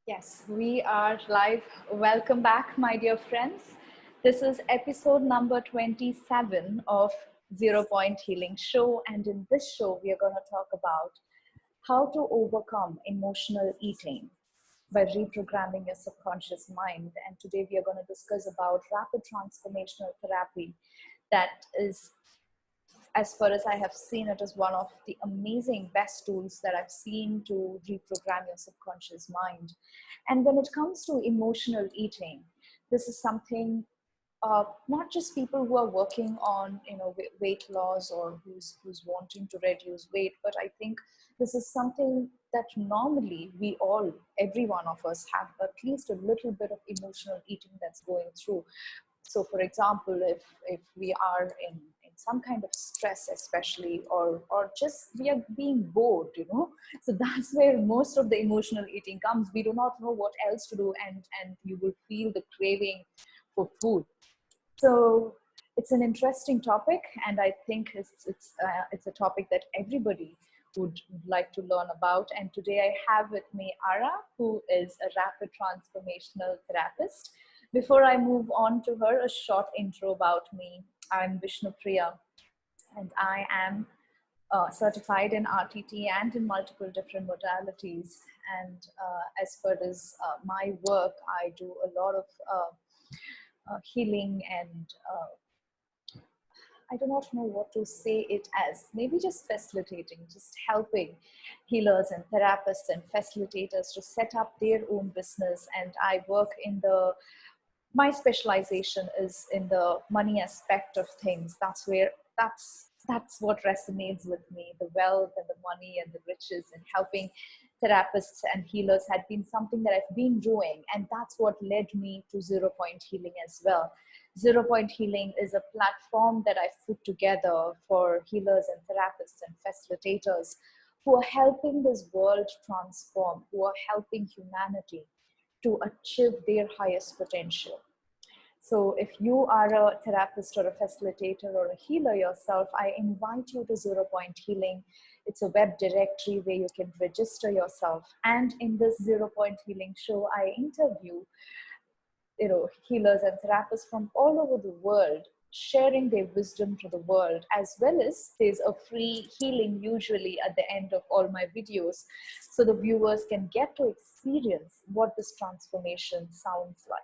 Yes, we are live. Welcome back, my dear friends. This is episode number 27 of Zero Point Healing Show. And in this show, we are going to talk about how to overcome emotional eating by reprogramming your subconscious mind. And today we are going to discuss about rapid transformational therapy that is, as far as I have seen, it is one of the amazing best tools that I've seen to reprogram your subconscious mind. And when it comes to emotional eating, this is something not just people who are working on weight loss or who's wanting to reduce weight, but I think this is something that normally every one of us have at least a little bit of emotional eating that's going through. So for example, if we are in some kind of stress, especially, or just we are being bored, so that's where most of the emotional eating comes. We do not know what else to do, and you will feel the craving for food. So it's an interesting topic, and I think it's a topic that everybody would like to learn about. And today I have with me Ara, who is a rapid transformational therapist. Before I move on to her, a short intro about me. I'm Vishnupriya, and I am certified in RTT and in multiple different modalities. And as far as my work, I do a lot of healing and I do not know what to say it as. Maybe just facilitating, just helping healers and therapists and facilitators to set up their own business. And I work my specialization is in the money aspect of things. That's what resonates with me. The wealth and the money and the riches, and helping therapists and healers had been something that I've been doing. And that's what led me to Zero Point Healing as well. Zero Point Healing is a platform that I've put together for healers and therapists and facilitators who are helping this world transform, who are helping humanity to achieve their highest potential. So if you are a therapist or a facilitator or a healer yourself, I invite you to Zero Point Healing. It's a web directory where you can register yourself. And in this Zero Point Healing show, I interview healers and therapists from all over the world, sharing their wisdom to the world, as well as there's a free healing usually at the end of all my videos, so the viewers can get to experience what this transformation sounds like.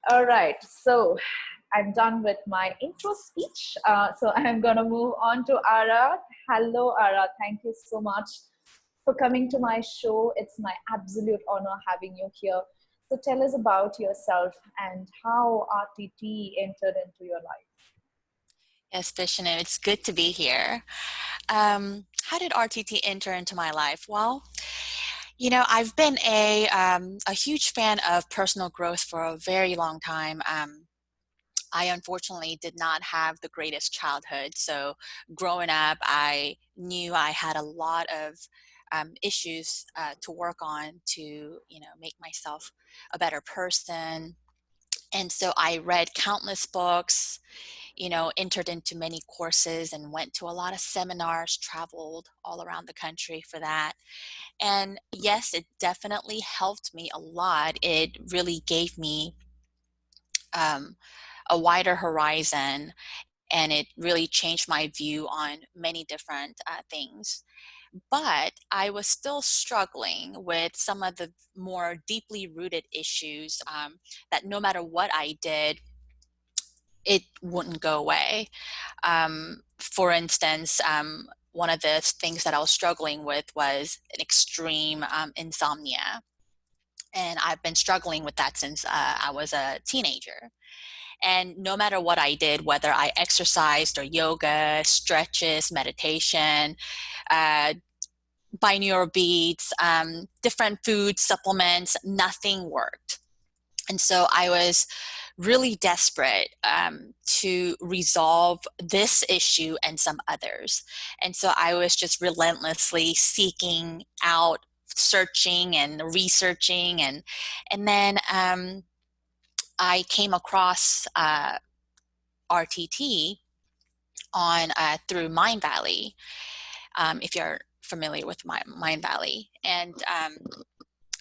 All right, so I'm done with my intro speech. So I'm going to move on to Ara. Hello, Ara. Thank you so much for coming to my show. It's my absolute honor having you here. So tell us about yourself and how RTT entered into your life. Yes, Vishnu, it's good to be here. How did RTT enter into my life? Well, I've been a huge fan of personal growth for a very long time. I unfortunately did not have the greatest childhood. So growing up, I knew I had a lot of issues to work on to, make myself a better person. And so I read countless books, entered into many courses and went to a lot of seminars, traveled all around the country for that. And yes, it definitely helped me a lot. It really gave me a wider horizon, and it really changed my view on many different things. But I was still struggling with some of the more deeply rooted issues that no matter what I did, it wouldn't go away. For instance, one of the things that I was struggling with was an extreme insomnia. And I've been struggling with that since I was a teenager. And no matter what I did, whether I exercised or yoga, stretches, meditation, binaural beats, different food supplements, nothing worked. And so I was really desperate to resolve this issue and some others. And so I was just relentlessly seeking out, searching and researching. And then I came across RTT through Mindvalley, if you're familiar with Mindvalley. And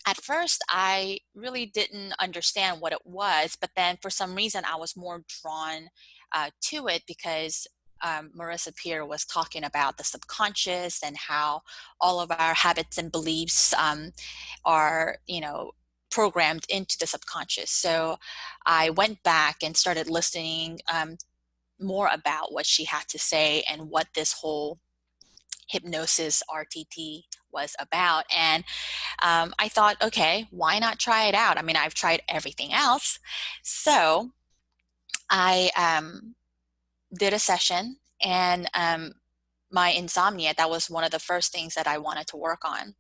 At first, I really didn't understand what it was, but then for some reason, I was more drawn to it because Marissa Peer was talking about the subconscious and how all of our habits and beliefs are, programmed into the subconscious. So I went back and started listening more about what she had to say and what this whole hypnosis RTT was about. And I thought, okay, why not try it out? I mean, I've tried everything else. So I did a session, and my insomnia, that was one of the first things that I wanted to work on.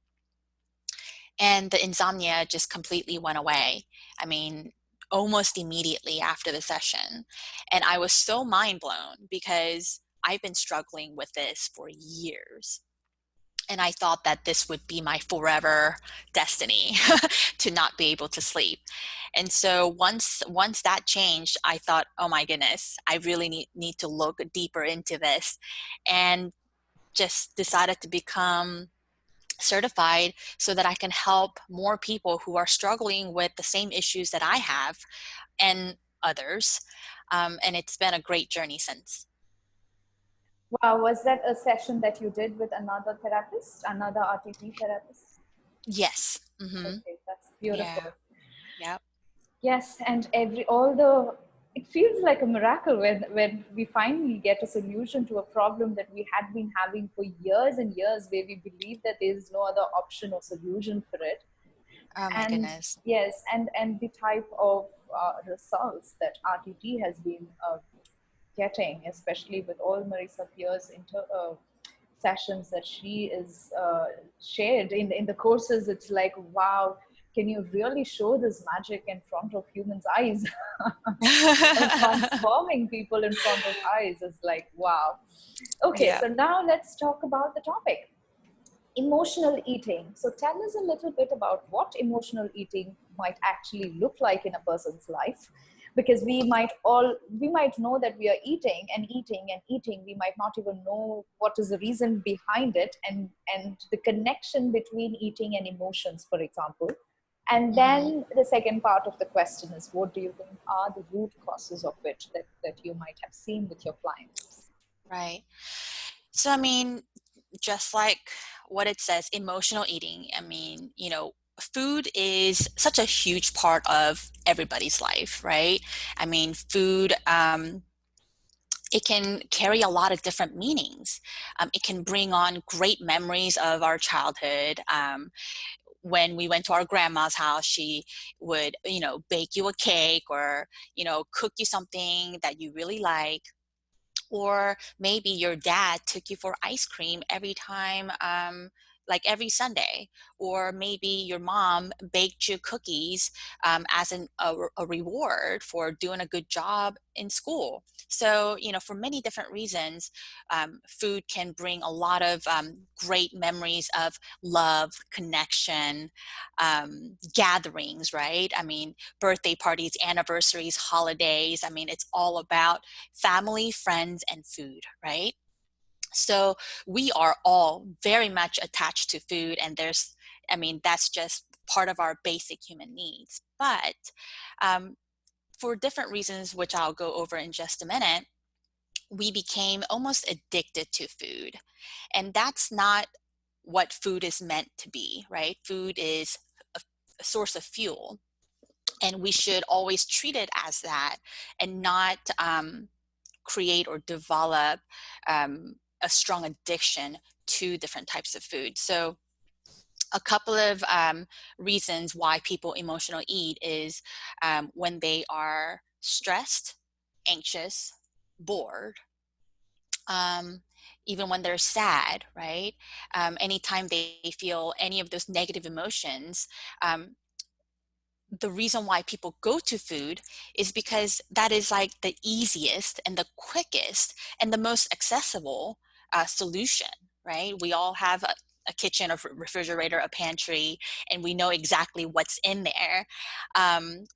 And the insomnia just completely went away. I mean, almost immediately after the session. And I was so mind blown because I've been struggling with this for years. And I thought that this would be my forever destiny to not be able to sleep. And so once that changed, I thought, oh my goodness, I really need to look deeper into this, and just decided to become certified so that I can help more people who are struggling with the same issues that I have and others. And it's been a great journey since. Wow, was that a session that you did with another therapist, another RTT therapist? Yes. Mm-hmm. Okay, that's Yeah. beautiful. Yep. Yes, and all the it feels like a miracle when we finally get a solution to a problem that we had been having for years and years, where we believe that there is no other option or solution for it. Oh my And goodness. yes, and the type of results that RTT has been getting, especially with all Marisa Peer's sessions that she is shared in the courses, it's like, wow, can you really show this magic in front of humans' eyes? And transforming people in front of eyes is like, wow. Okay, Yeah. so now let's talk about the topic, emotional eating. So tell us a little bit about what emotional eating might actually look like in a person's life, because we might know that we are eating and eating and eating, we might not even know what is the reason behind it, and the connection between eating and emotions, for example. And Mm-hmm. then the second part of the question is, what do you think are the root causes of it that you might have seen with your clients? Right. So, I mean, just like what it says, emotional eating, I mean, food is such a huge part of everybody's life, right? I mean, food, it can carry a lot of different meanings. It can bring on great memories of our childhood. When we went to our grandma's house, she would, bake you a cake or, cook you something that you really like. Or maybe your dad took you for ice cream every time, like every Sunday. Or maybe your mom baked you cookies as a reward for doing a good job in school. So, for many different reasons, food can bring a lot of great memories of love, connection, gatherings, right? I mean, birthday parties, anniversaries, holidays. I mean, it's all about family, friends, and food, right? So we are all very much attached to food, and that's just part of our basic human needs. But for different reasons, which I'll go over in just a minute, we became almost addicted to food. And that's not what food is meant to be, right? Food is a source of fuel, and we should always treat it as that, and not create or develop a strong addiction to different types of food. So a couple of reasons why people emotional eat is when they are stressed, anxious, bored, um, even when they're sad, right? Anytime they feel any of those negative emotions, um, the reason why people go to food is because that is like the easiest and the quickest and the most accessible solution, right? We all have a kitchen, a refrigerator, a pantry, and we know exactly what's in there.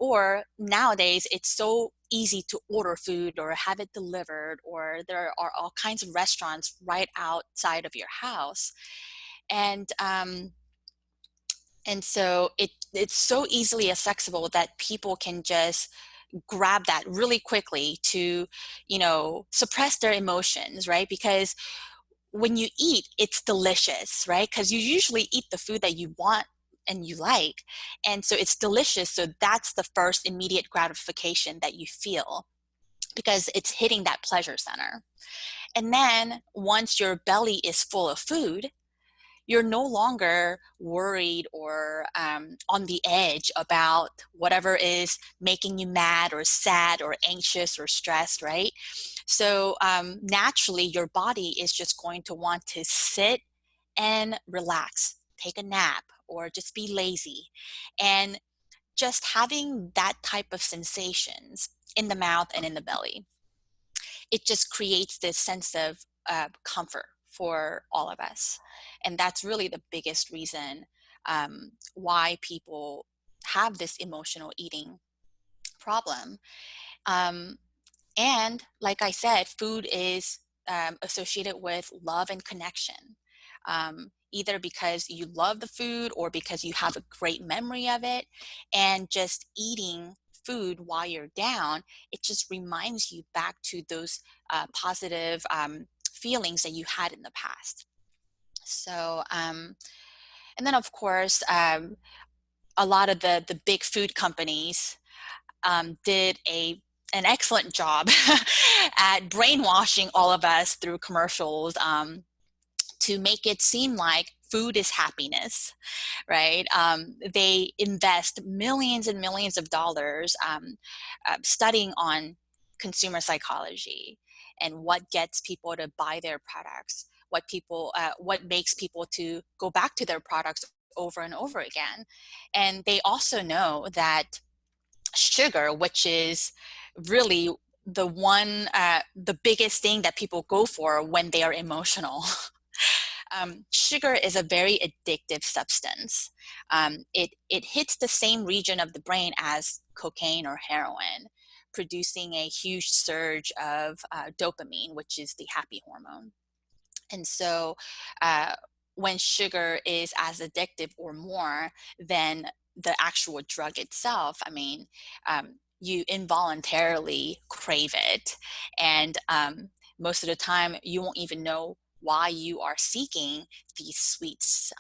Or nowadays, it's so easy to order food or have it delivered, or there are all kinds of restaurants right outside of your house. And And so it's so easily accessible that people can just grab that really quickly to, suppress their emotions, right? Because when you eat, it's delicious, right? Because you usually eat the food that you want and you like. And so it's delicious. So that's the first immediate gratification that you feel because it's hitting that pleasure center. And then once your belly is full of food, you're no longer worried or on the edge about whatever is making you mad or sad or anxious or stressed, right? So naturally, your body is just going to want to sit and relax, take a nap, or just be lazy. And just having that type of sensations in the mouth and in the belly, it just creates this sense of comfort for all of us. And that's really the biggest reason why people have this emotional eating problem. Um, and like I said, food is associated with love and connection, either because you love the food or because you have a great memory of it. And just eating food while you're down, it just reminds you back to those positive feelings that you had in the past. So, and then of course, a lot of the big food companies did an excellent job at brainwashing all of us through commercials to make it seem like food is happiness, right? They invest millions and millions of dollars studying on consumer psychology and what gets people to buy their products, what makes people to go back to their products over and over again. And they also know that sugar, which is really the biggest thing that people go for when they are emotional. Sugar is a very addictive substance. It hits the same region of the brain as cocaine or heroin, producing a huge surge of dopamine, which is the happy hormone. And so uh, when sugar is as addictive or more than the actual drug itself, I mean, you involuntarily crave it. And most of the time, you won't even know why you are seeking these sweets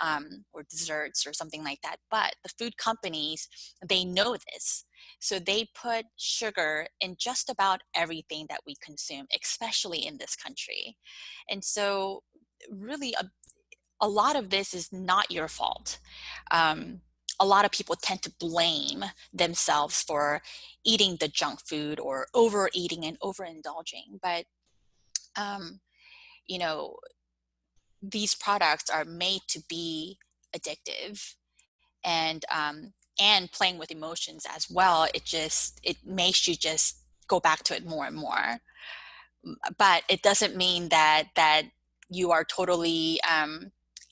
or desserts or something like that. But the food companies, they know this. So they put sugar in just about everything that we consume, especially in this country. And so really a lot of this is not your fault. Um, a lot of people tend to blame themselves for eating the junk food or overeating and overindulging. But, um, you know, these products are made to be addictive and playing with emotions as well. It makes you just go back to it more and more. But it doesn't mean that you are totally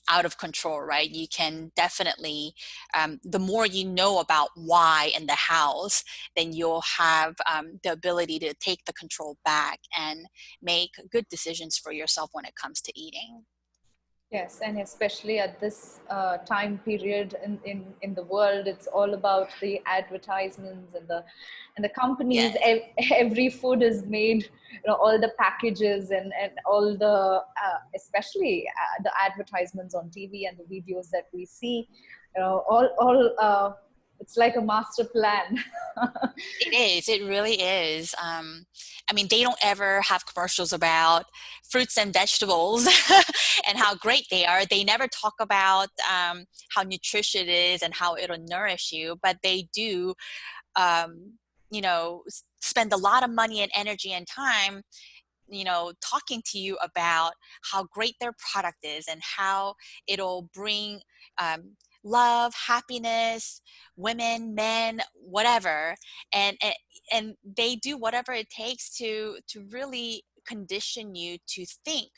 out of control, right? You can definitely, the more you know about why and the hows, then you'll have the ability to take the control back and make good decisions for yourself when it comes to eating. Yes, and especially at this time period in the world, it's all about the advertisements and the companies. Yes. Every food is made, all the packages and all the especially the advertisements on TV and the videos that we see, all it's like a master plan. It is. It really is. I mean, they don't ever have commercials about fruits and vegetables and how great they are. They never talk about how nutritious it is and how it'll nourish you, but they do, spend a lot of money and energy and time talking to you about how great their product is and how it'll bring um, love, happiness, women, men, whatever, and they do whatever it takes to really condition you to think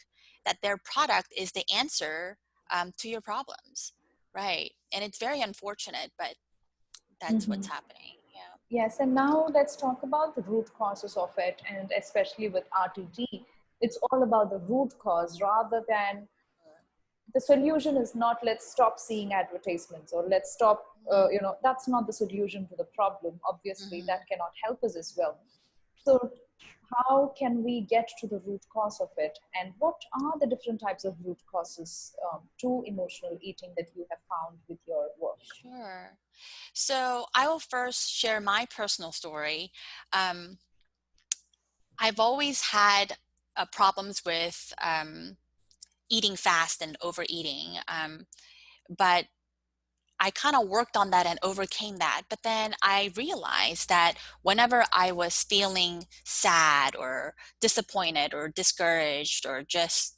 that their product is the answer to your problems, right? And it's very unfortunate, but that's what's Mhm. happening. Yeah. Yes, and now let's talk about the root causes of it, and especially with RTT, it's all about the root cause rather than the solution is not let's stop seeing advertisements or let's stop, that's not the solution to the problem. Obviously Mm-hmm. that cannot help us as well. So how can we get to the root cause of it, and what are the different types of root causes to emotional eating that you have found with your work? Sure. So I will first share my personal story. Um, I've always had problems with eating fast and overeating, but I kind of worked on that and overcame that. But then I realized that whenever I was feeling sad or disappointed or discouraged or just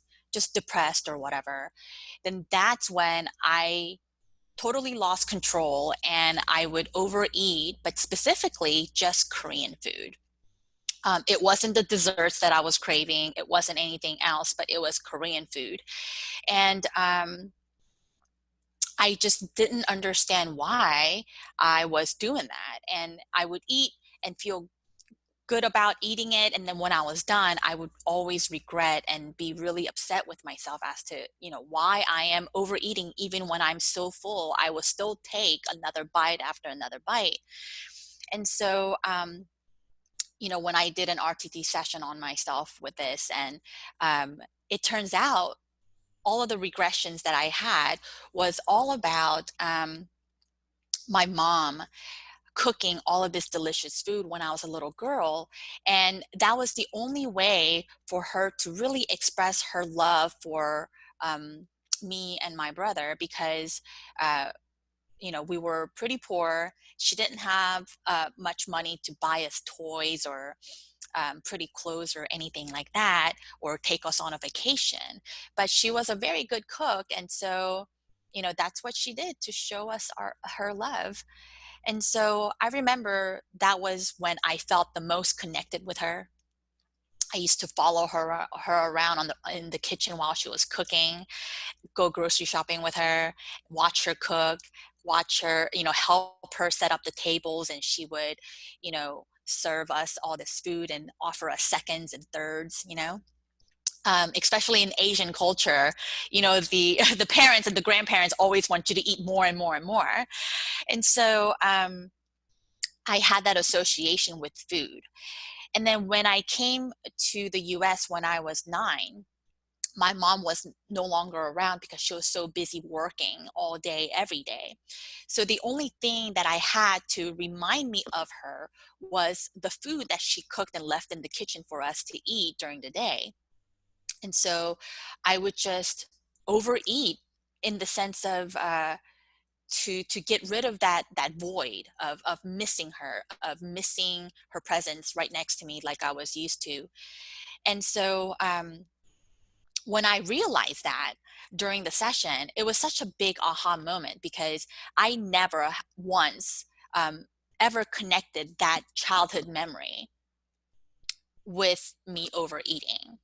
depressed or whatever, then that's when I totally lost control and I would overeat, but specifically just Korean food. It wasn't the desserts that I was craving. It wasn't anything else, but it was Korean food. And I just didn't understand why I was doing that. And I would eat and feel good about eating it. And then when I was done, I would always regret and be really upset with myself as to, why I am overeating. Even when I'm so full, I will still take another bite after another bite. And so, when I did an RTT session on myself with this, and it turns out all of the regressions that I had was all about my mom cooking all of this delicious food when I was a little girl. And that was the only way for her to really express her love for um, me and my brother, because uh, we were pretty poor. She didn't have much money to buy us toys or pretty clothes or anything like that, or take us on a vacation. But she was a very good cook. And so, that's what she did to show us her love. And so I remember that was when I felt the most connected with her. I used to follow her around in the kitchen while she was cooking, go grocery shopping with her, watch her cook, watch her, help her set up the tables, and she would, serve us all this food and offer us seconds and thirds. Especially in Asian culture, the the parents and the grandparents always want you to eat more and more and more. And so I had that association with food. And then when I came to the US when I was 9, my mom was no longer around because she was so busy working all day, every day. So the only thing that I had to remind me of her was the food that she cooked and left in the kitchen for us to eat during the day. And so I would just overeat in the sense of to get rid of that void of missing her, of missing her presence right next to me like I was used to. And so when I realized that during the session, it was such a big aha moment, because I never once ever connected that childhood memory with me overeating.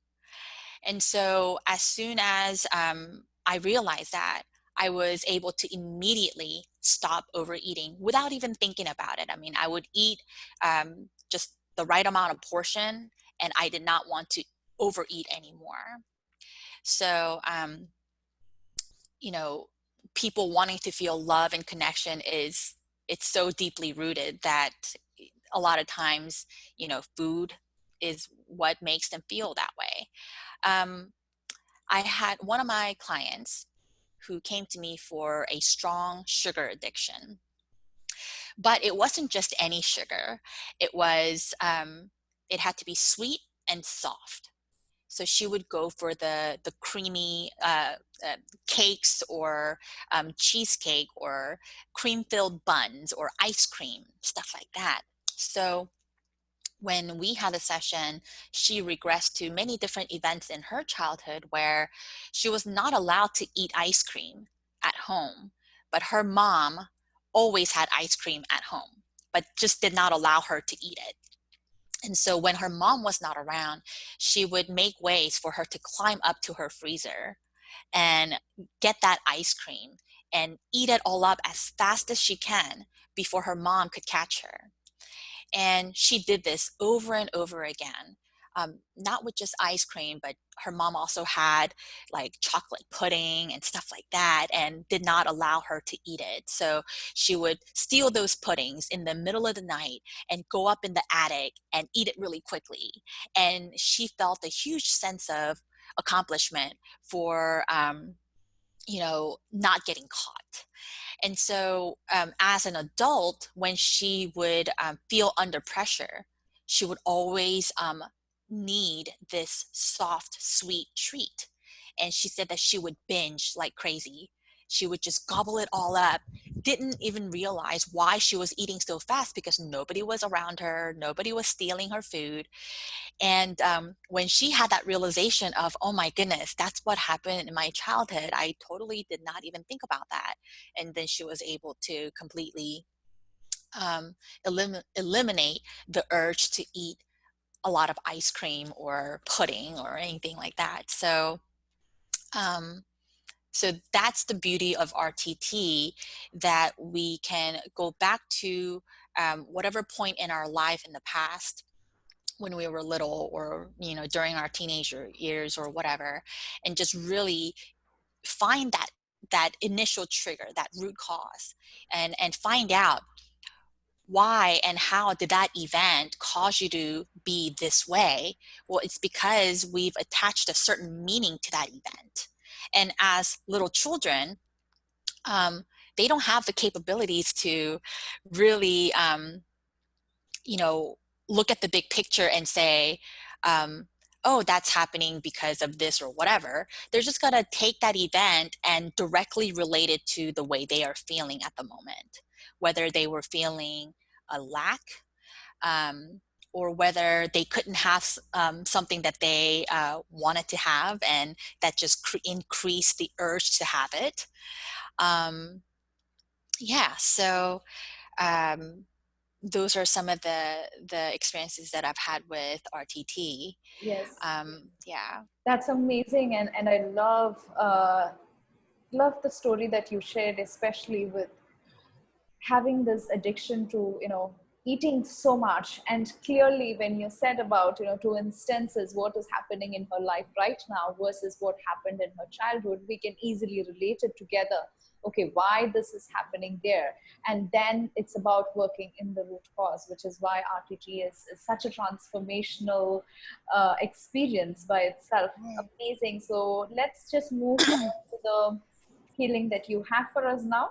And so as soon as I realized that, I was able to immediately stop overeating without even thinking about it. I mean, I would eat just the right amount of portion, and I did not want to overeat anymore. So, you know, people wanting to feel love and connection it's so deeply rooted that a lot of times, food is what makes them feel that way. Um, I had one of my clients who came to me for a strong sugar addiction, but it wasn't just any sugar. It was, it had to be sweet and soft. So she would go for the creamy cakes, or cheesecake, or cream-filled buns, or ice cream, stuff like that. So when we had a session, she regressed to many different events in her childhood where she was not allowed to eat ice cream at home, but her mom always had ice cream at home, but just did not allow her to eat it. And so when her mom was not around, she would make ways for her to climb up to her freezer and get that ice cream and eat it all up as fast as she can before her mom could catch her. And she did this over and over again. not with just ice cream, but her mom also had like chocolate pudding and stuff like that, and did not allow her to eat it. So she would steal those puddings in the middle of the night and go up in the attic and eat it really quickly. And she felt a huge sense of accomplishment for, not getting caught. And so, as an adult, when she would feel under pressure, she would always need this soft, sweet treat. And she said that she would binge like crazy. She would just gobble it all up, didn't even realize why she was eating so fast because nobody was around her, nobody was stealing her food. And when she had that realization of, oh my goodness, that's what happened in my childhood, I totally did not even think about that. And then she was able to completely eliminate the urge to eat a lot of ice cream or pudding or anything like that. Um, so that's the beauty of RTT, that we can go back to whatever point in our life in the past when we were little, or during our teenager years or whatever, and just really find that initial trigger, that root cause, and find out why and how did that event cause you to be this way. Well, it's because we've attached a certain meaning to that event. And as little children, they don't have the capabilities to really look at the big picture and say, oh, that's happening because of this or whatever. They're just going to take that event and directly relate it to the way they are feeling at the moment, whether they were feeling a lack, or whether they couldn't have something that they wanted to have, and that just increased the urge to have it. Yeah, so those are some of the experiences that I've had with RTT. Yes, Yeah. that's amazing, and I love the story that you shared, especially with having this addiction to eating so much. And clearly when you said about two instances, what is happening in her life right now versus what happened in her childhood, we can easily relate it together. Okay, why this is happening there? And then it's about working in the root cause, which is why RTG is such a transformational experience by itself. Amazing. So let's just move on to the healing that you have for us now.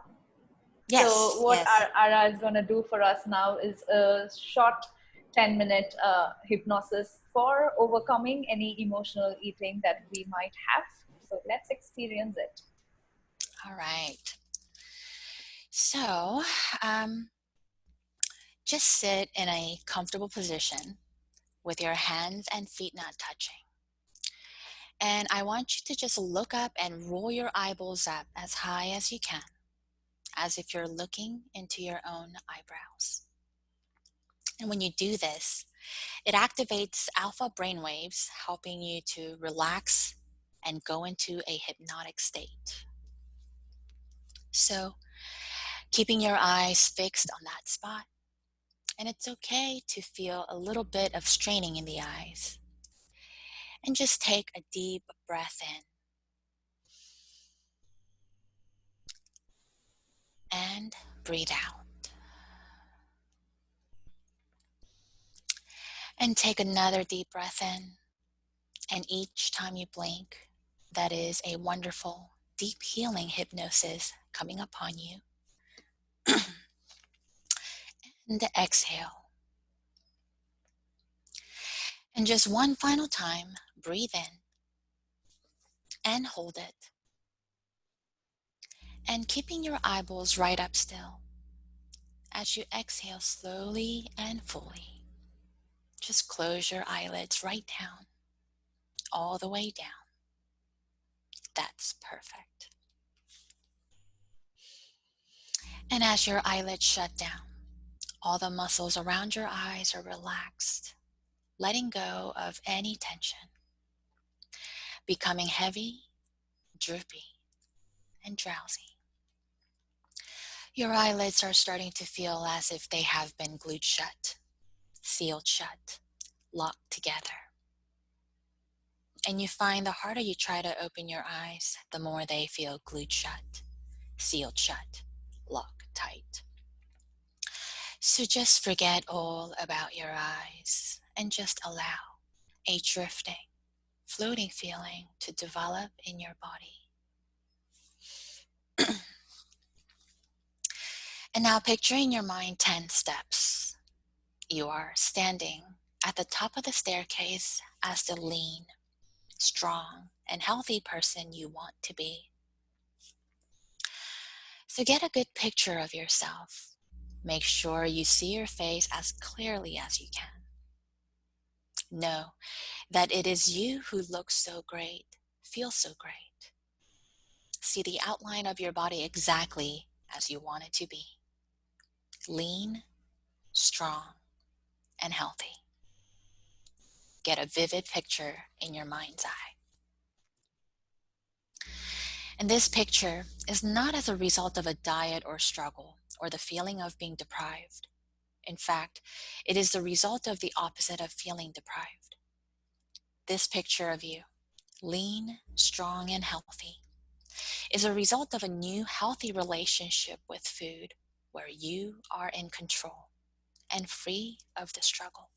So Yes, what yes. Ara is going to do for us now is a short 10-minute hypnosis for overcoming any emotional eating that we might have. So let's experience it. All right. So just sit in a comfortable position with your hands and feet not touching. And I want you to just look up and roll your eyeballs up as high as you can, as if you're looking into your own eyebrows. And when you do this, it activates alpha brainwaves, helping you to relax and go into a hypnotic state. So, keeping your eyes fixed on that spot, and it's okay to feel a little bit of straining in the eyes. And just take a deep breath in and breathe out. And take another deep breath in. And each time you blink, that is a wonderful, deep healing hypnosis coming upon you. And exhale. And just one final time, breathe in and hold it. And keeping your eyeballs right up still. As you exhale slowly and fully, just close your eyelids right down, all the way down. That's perfect. And as your eyelids shut down, all the muscles around your eyes are relaxed, letting go of any tension, becoming heavy, droopy, and drowsy. Your eyelids are starting to feel as if they have been glued shut, sealed shut, locked together. And you find the harder you try to open your eyes, the more they feel glued shut, sealed shut, locked tight. So just forget all about your eyes and just allow a drifting, floating feeling to develop in your body. And now picture in your mind 10 steps. You are standing at the top of the staircase as the lean, strong, and healthy person you want to be. So get a good picture of yourself. Make sure you see your face as clearly as you can. Know that it is you who looks so great, feels so great. See the outline of your body exactly as you want it to be. Lean, strong, and healthy. Get a vivid picture in your mind's eye. And this picture is not as a result of a diet or struggle or the feeling of being deprived. In fact, it is the result of the opposite of feeling deprived. This picture of you, lean, strong, and healthy, is a result of a new healthy relationship with food where you are in control and free of the struggle.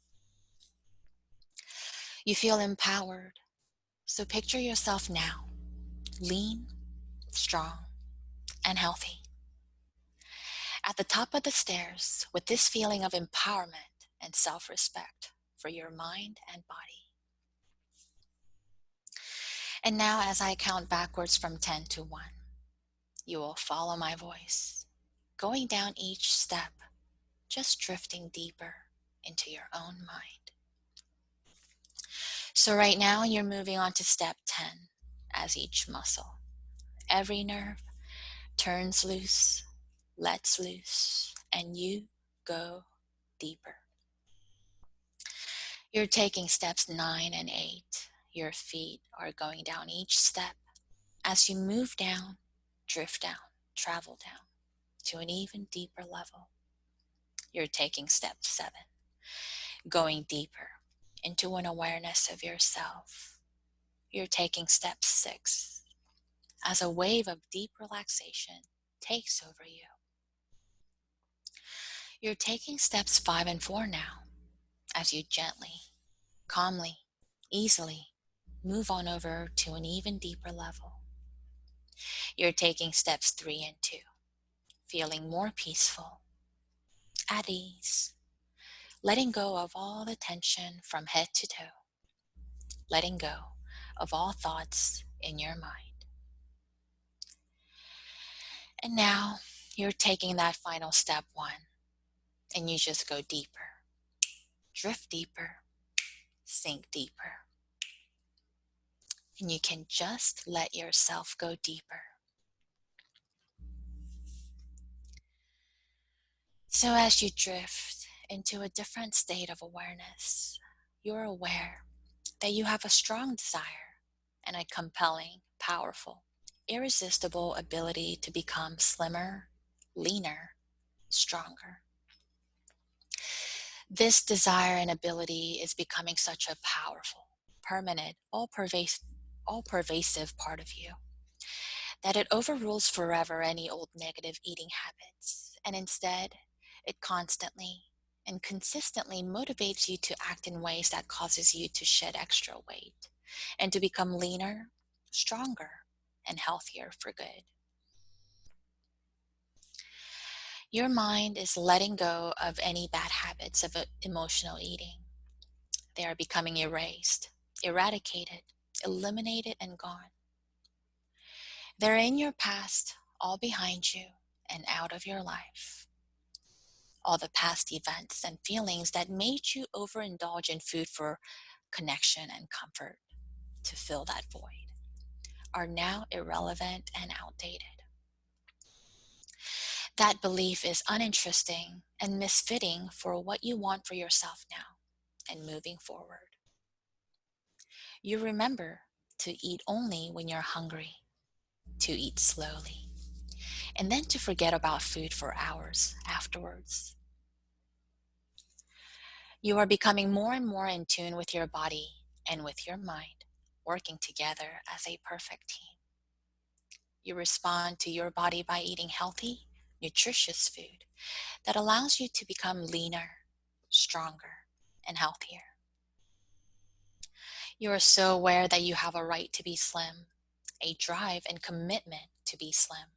You feel empowered, so picture yourself now, lean, strong, and healthy. At the top of the stairs with this feeling of empowerment and self-respect for your mind and body. And now as I count backwards from 10 to 1, you will follow my voice, going down each step, just drifting deeper into your own mind. So right now you're moving on to step 10 as each muscle, every nerve turns loose, lets loose, and you go deeper. You're taking steps 9 and 8. Your feet are going down each step. As you move down, drift down, travel down to an even deeper level. You're taking step 7, going deeper into an awareness of yourself. You're taking step 6 as a wave of deep relaxation takes over you. You're taking steps 5 and 4 now as you gently, calmly, easily move on over to an even deeper level. You're taking steps 3 and 2, feeling more peaceful, at ease, letting go of all the tension from head to toe, letting go of all thoughts in your mind. And now you're taking that final step 1, and you just go deeper, drift deeper, sink deeper. And you can just let yourself go deeper. So as you drift into a different state of awareness, you're aware that you have a strong desire and a compelling, powerful, irresistible ability to become slimmer, leaner, stronger. This desire and ability is becoming such a powerful, permanent, all-pervasive part of you that it overrules forever any old negative eating habits, and instead, it constantly and consistently motivates you to act in ways that causes you to shed extra weight and to become leaner, stronger, and healthier for good. Your mind is letting go of any bad habits of emotional eating. They are becoming erased, eradicated, eliminated, and gone. They're in your past, all behind you and out of your life. All the past events and feelings that made you overindulge in food for connection and comfort to fill that void are now irrelevant and outdated. That belief is uninteresting and misfitting for what you want for yourself now and moving forward. You remember to eat only when you're hungry, to eat slowly, and then to forget about food for hours afterwards. You are becoming more and more in tune with your body and with your mind, working together as a perfect team. You respond to your body by eating healthy, nutritious food that allows you to become leaner, stronger, and healthier. You are so aware that you have a right to be slim, a drive and commitment to be slim.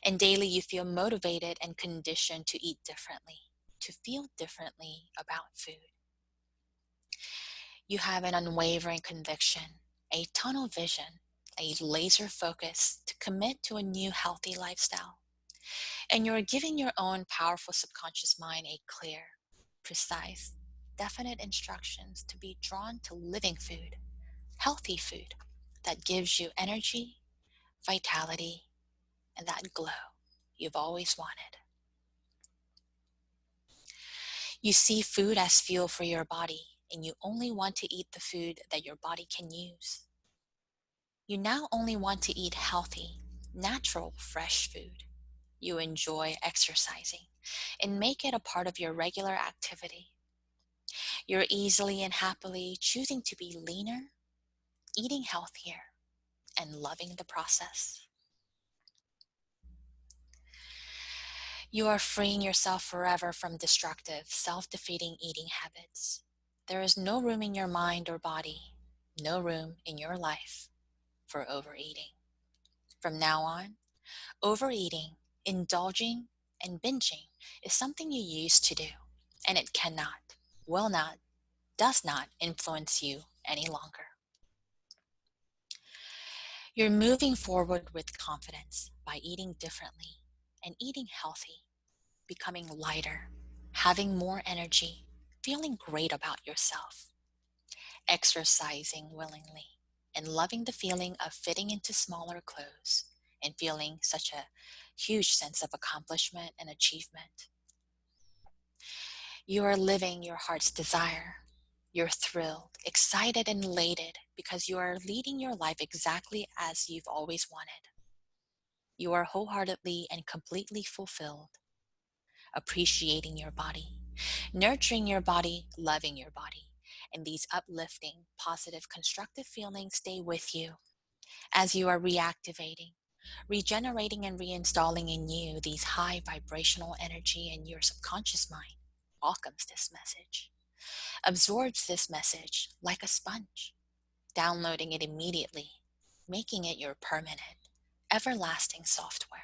And daily you feel motivated and conditioned to eat differently, to feel differently about food. You have an unwavering conviction, a tunnel vision, a laser focus to commit to a new healthy lifestyle. And you're giving your own powerful subconscious mind a clear, precise, definite instructions to be drawn to living food, healthy food that gives you energy, vitality, and that glow you've always wanted. You see food as fuel for your body, and you only want to eat the food that your body can use. You now only want to eat healthy, natural, fresh food. You enjoy exercising and make it a part of your regular activity. You're easily and happily choosing to be leaner, eating healthier, and loving the process. You are freeing yourself forever from destructive, self-defeating eating habits. There is no room in your mind or body, no room in your life for overeating. From now on, overeating, indulging, and binging is something you used to do, and it cannot, will not, does not influence you any longer. You're moving forward with confidence by eating differently and eating healthy, becoming lighter, having more energy, feeling great about yourself, exercising willingly, and loving the feeling of fitting into smaller clothes and feeling such a huge sense of accomplishment and achievement. You are living your heart's desire. You're thrilled, excited, and elated because you are leading your life exactly as you've always wanted. You are wholeheartedly and completely fulfilled, appreciating your body, nurturing your body, loving your body, and these uplifting, positive, constructive feelings stay with you as you are reactivating, regenerating, and reinstalling in you these high vibrational energy, and your subconscious mind welcomes this message, absorbs this message like a sponge, downloading it immediately, making it your permanent, everlasting software.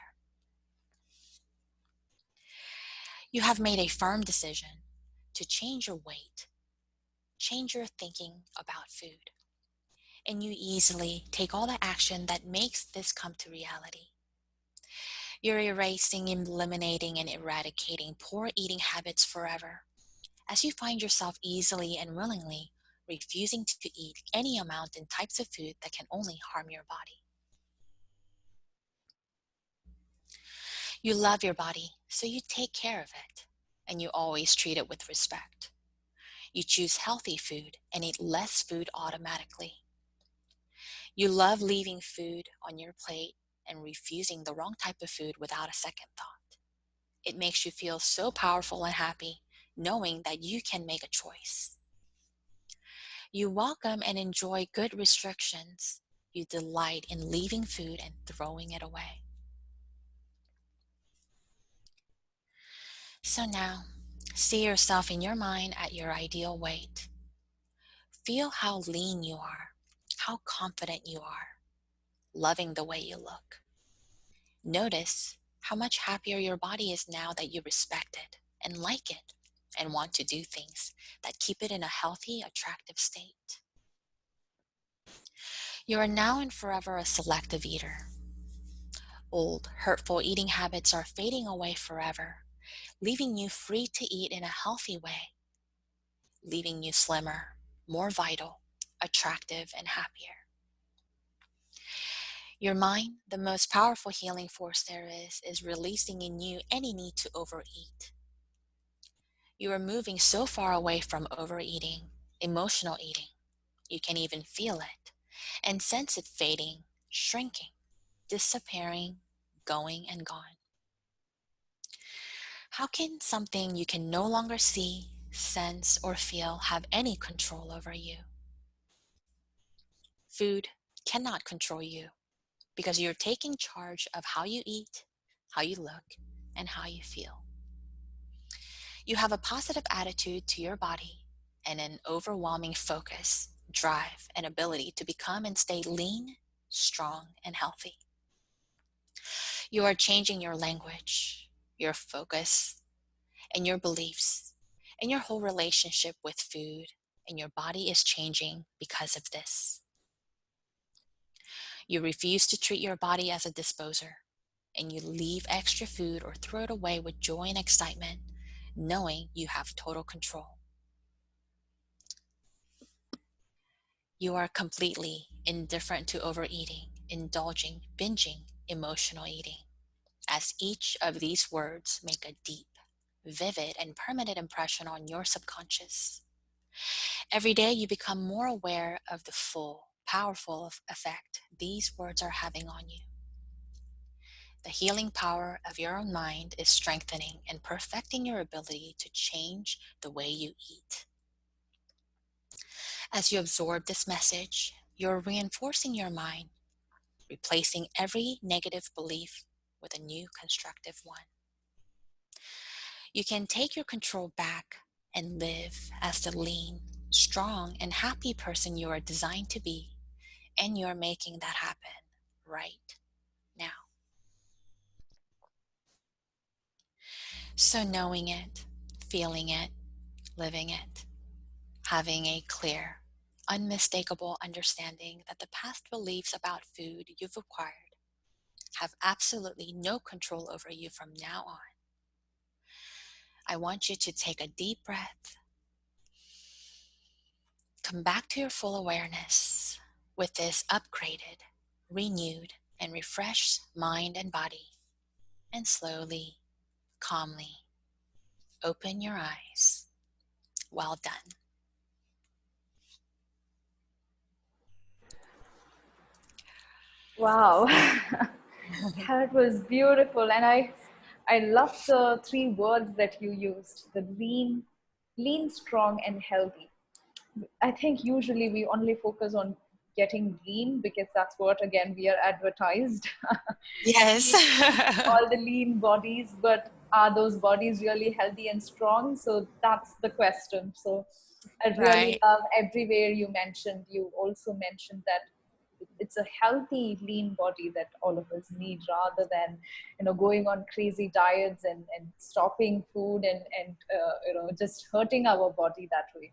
You have made a firm decision to change your weight, change your thinking about food, and you easily take all the action that makes this come to reality. You're erasing, eliminating, and eradicating poor eating habits forever, as you find yourself easily and willingly refusing to eat any amount and types of food that can only harm your body. You love your body, so you take care of it, and you always treat it with respect. You choose healthy food and eat less food automatically. You love leaving food on your plate and refusing the wrong type of food without a second thought. It makes you feel so powerful and happy knowing that you can make a choice. You welcome and enjoy good restrictions. You delight in leaving food and throwing it away. So now, see yourself in your mind at your ideal weight. Feel how lean you are, how confident you are, loving the way you look. Notice how much happier your body is now that you respect it and like it and want to do things that keep it in a healthy, attractive state. You are now and forever a selective eater. Old, hurtful eating habits are fading away forever, leaving you free to eat in a healthy way, leaving you slimmer, more vital, attractive, and happier. Your mind, the most powerful healing force there is releasing in you any need to overeat. You are moving so far away from overeating, emotional eating. You can even feel it and sense it fading, shrinking, disappearing, going and gone. How can something you can no longer see, sense, or feel have any control over you? Food cannot control you because you're taking charge of how you eat, how you look, and how you feel. You have a positive attitude to your body and an overwhelming focus, drive, and ability to become and stay lean, strong, and healthy. You are changing your language, your focus, and your beliefs, and your whole relationship with food, and your body is changing because of this. You refuse to treat your body as a disposer, and you leave extra food or throw it away with joy and excitement, knowing you have total control. You are completely indifferent to overeating, indulging, binging, emotional eating, as each of these words make a deep, vivid, and permanent impression on your subconscious. Every day you become more aware of the full, powerful effect these words are having on you. The healing power of your own mind is strengthening and perfecting your ability to change the way you eat. As you absorb this message, you're reinforcing your mind, replacing every negative belief with a new constructive one. You can take your control back and live as the lean, strong, and happy person you are designed to be, and you're making that happen right now. So knowing it, feeling it, living it, having a clear, unmistakable understanding that the past beliefs about food you've acquired have absolutely no control over you from now on. I want you to take a deep breath, come back to your full awareness with this upgraded, renewed, and refreshed mind and body, and slowly, calmly open your eyes. Well done. Wow. That was beautiful. And I love the three words that you used, the lean, strong, and healthy. I think usually we only focus on getting lean because that's what again we are advertised. Yes. All the lean bodies, but are those bodies really healthy and strong? So that's the question. So I really Right. love everywhere you also mentioned that it's a healthy lean body that all of us need rather than going on crazy diets and stopping food and just hurting our body that way.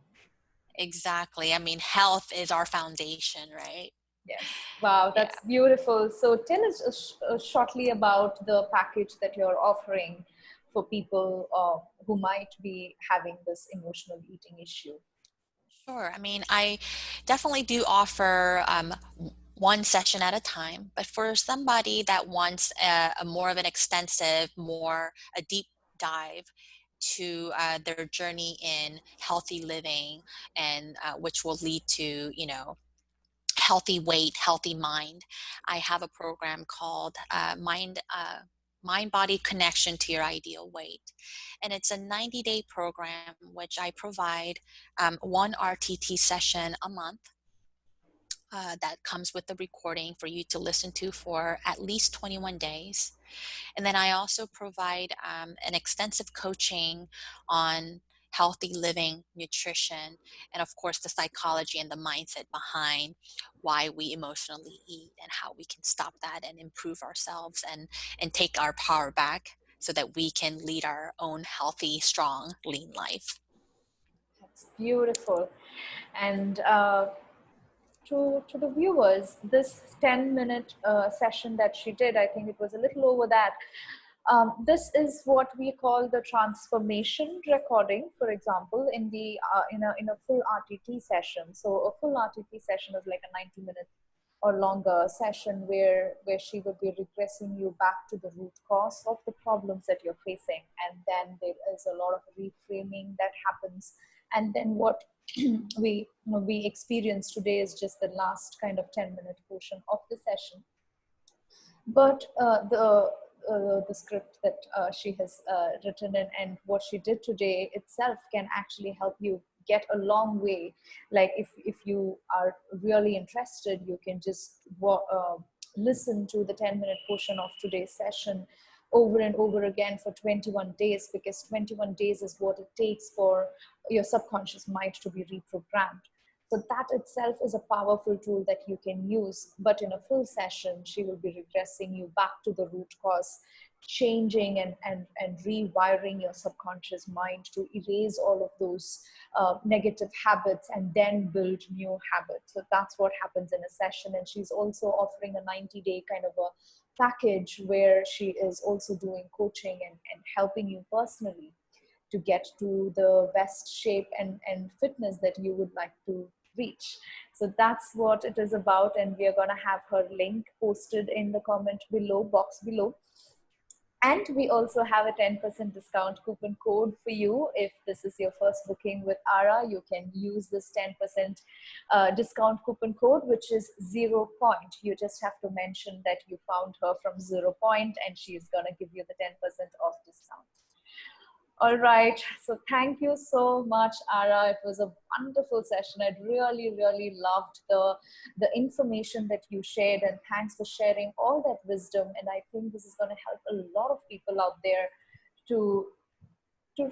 Exactly. I mean, health is our foundation, right? Yes. Wow, Yeah. that's beautiful. So tell us shortly about the package that you're offering for people who might be having this emotional eating issue. Sure. I mean, I definitely do offer one session at a time, but for somebody that wants a more of an extensive, a deep dive to their journey in healthy living and which will lead to, healthy weight, healthy mind. I have a program called Mind Body Connection to Your Ideal Weight. And it's a 90-day program which I provide one RTT session a month. That comes with the recording for you to listen to for at least 21 days. And then I also provide an extensive coaching on healthy living, nutrition, and of course the psychology and the mindset behind why we emotionally eat and how we can stop that and improve ourselves and take our power back so that we can lead our own healthy, strong, lean life. That's beautiful. And to the viewers, this 10-minute session that she did, I think it was a little over that. This is what we call the transformation recording, for example, in a full RTT session. So a full RTT session is like a 90-minute or longer session where she would be regressing you back to the root cause of the problems that you're facing, and then there is a lot of reframing that happens, and then what we experience today is just the last kind of 10-minute portion of the session. But the script that she has written and what she did today itself can actually help you get a long way. Like if you are really interested, you can just listen to the 10-minute portion of today's session over and over again for 21 days, because 21 days is what it takes for your subconscious mind to be reprogrammed. So that itself is a powerful tool that you can use. But in a full session, she will be regressing you back to the root cause, changing and rewiring your subconscious mind to erase all of those negative habits and then build new habits. So that's what happens in a session. And she's also offering a 90-day kind of a package where she is also doing coaching and helping you personally to get to the best shape and fitness that you would like to reach. So that's what it is about. And we are going to have her link posted in the comment below, box below. And we also have a 10% discount coupon code for you. If this is your first booking with Ara, you can use this 10% discount coupon code, which is 0 point. You just have to mention that you found her from 0 point, and she's going to give you the 10% off discount. All right. So thank you so much, Ara. It was a wonderful session. I really, really loved the information that you shared, and thanks for sharing all that wisdom. And I think this is going to help a lot of people out there to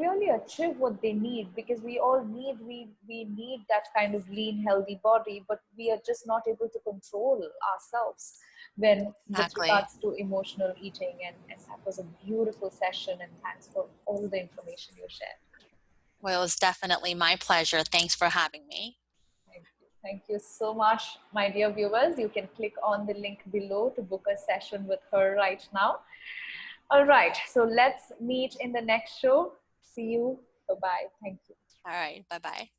really achieve what they need, because we all need we need that kind of lean, healthy body, but we are just not able to control ourselves when with Exactly. regards to emotional eating. And that was a beautiful session, and thanks for all the information you shared. Well, it was definitely my pleasure. Thanks for having me. Thank you so much, my dear viewers. You can click on the link below to book a session with her right now. All right, so let's meet in the next show. See you. Bye bye. Thank you. All right. Bye-bye.